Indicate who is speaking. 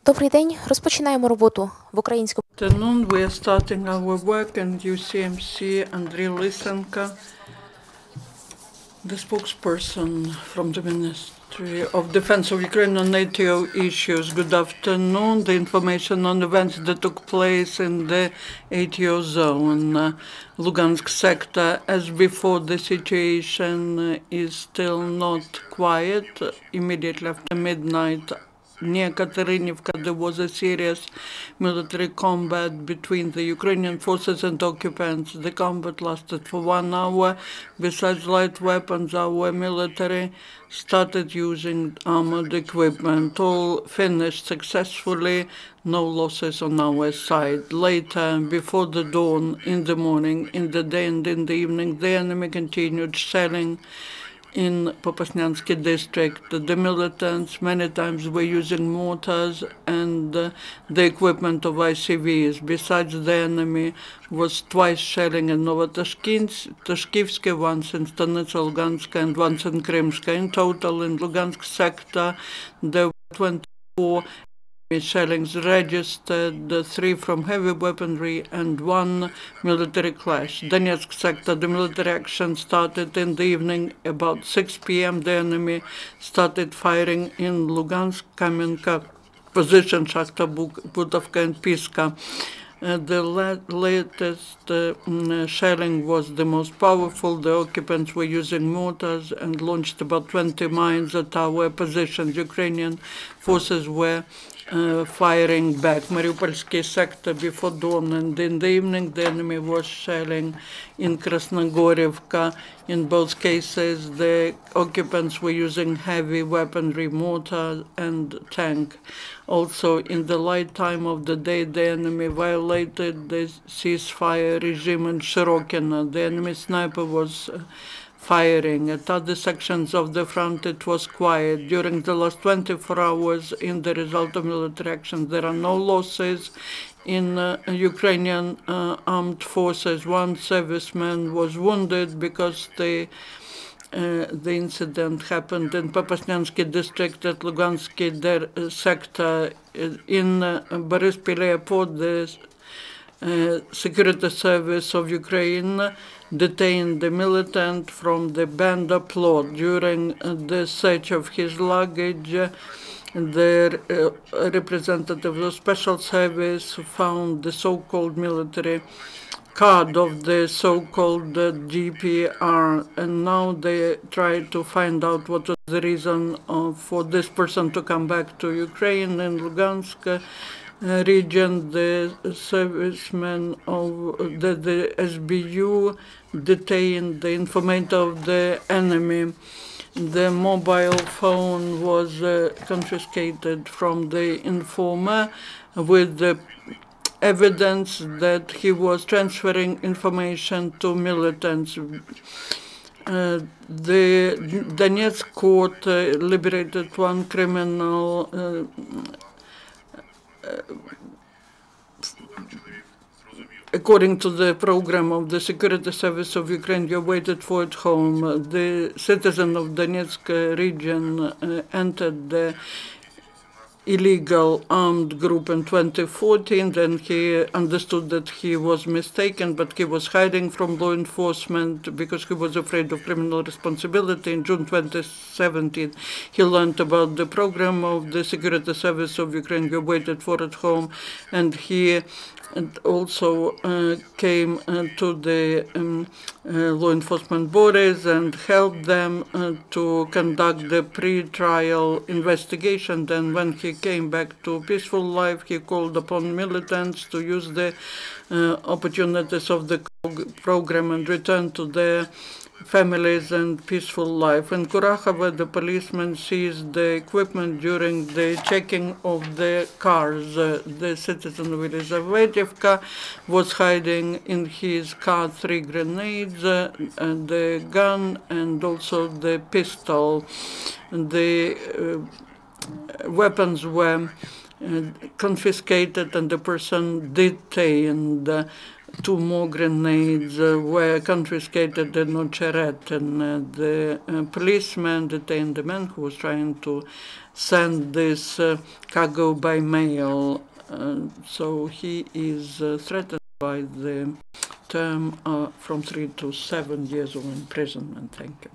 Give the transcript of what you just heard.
Speaker 1: Добрий день. Розпочинаємо роботу в українському.
Speaker 2: Afternoon, we are starting our work and UCMC Andriy Lysenko, the spokesperson from the Ministry of Defense of Ukraine on NATO issues. Good afternoon. The information on events that took place in the ATO zone, Lugansk sector. As before, the situation is still not quiet. Immediately after midnight, near Katerinivka, there was a serious military combat between the Ukrainian forces and occupants. The combat lasted for 1 hour. Besides light weapons, our military started using armored equipment. All finished successfully, no losses on our side. Later, before the dawn, in the morning, in the day and in the evening, the enemy continued shelling in Popasnyansky district. The militants many times were using mortars and the equipment of ICVs. Besides, the enemy was twice shelling in Novotashkivsky, once in Stanitsa Luganska and once in Krymska. In total, in Lugansk sector, there were 24 shellings registered, 3 from heavy weaponry and 1 military clash. Donetsk sector, the military action started in the evening. About 6 p.m. the enemy started firing in Lugansk, Kamenka position, Shakhta, Butovka and Piska. The latest shelling was the most powerful. The occupants were using mortars and launched about 20 mines at our positions. Ukrainian forces were firing back. Mariupolsky sector before dawn and in the evening the enemy was shelling in Krasnogorivka. In both cases the occupants were using heavy weaponry, mortar and tank. Also in the light time of the day the enemy violated the ceasefire regime in Shirokino. The enemy sniper was firing. At other sections of the front it was quiet. During the last 24 hours, in the result of military actions, there are no losses in Ukrainian armed forces. One serviceman was wounded because the incident happened in Popasnyansky district at Lugansky sector. In Borispil airport, the Security Service of Ukraine detained the militant from the Banda plot. During the search of his luggage, the representative of the Special Service found the so-called military card of the so-called GPR, and now they try to find out what was the reason for this person to come back to Ukraine. In Lugansk region, the servicemen of the SBU detained the informant of the enemy. The mobile phone was confiscated from the informer with the evidence that he was transferring information to militants. The Donetsk court liberated one criminal according to the program of the Security Service of Ukraine. You waited for at home. The citizen of Donetsk region entered the illegal armed group in 2014. Then he understood that he was mistaken, but he was hiding from law enforcement because he was afraid of criminal responsibility. In June 2017, he learned about the program of the Security Service of Ukraine. He waited for at home, and he also came to the law enforcement bodies and helped them to conduct the pre-trial investigation. Then when he came back to peaceful life, he called upon militants to use the opportunities of the program and return to their families and peaceful life. In Kurakhova, the policeman seized the equipment during the checking of the cars. The citizen of Elizaveta was hiding in his car 3 grenades, the gun, and also the pistol. The weapons were confiscated and the person detained. 2 more grenades were confiscated in Ocheret, and the policeman detained the man who was trying to send this cargo by mail. So he is threatened by the term from 3 to 7 years of imprisonment. Thank you.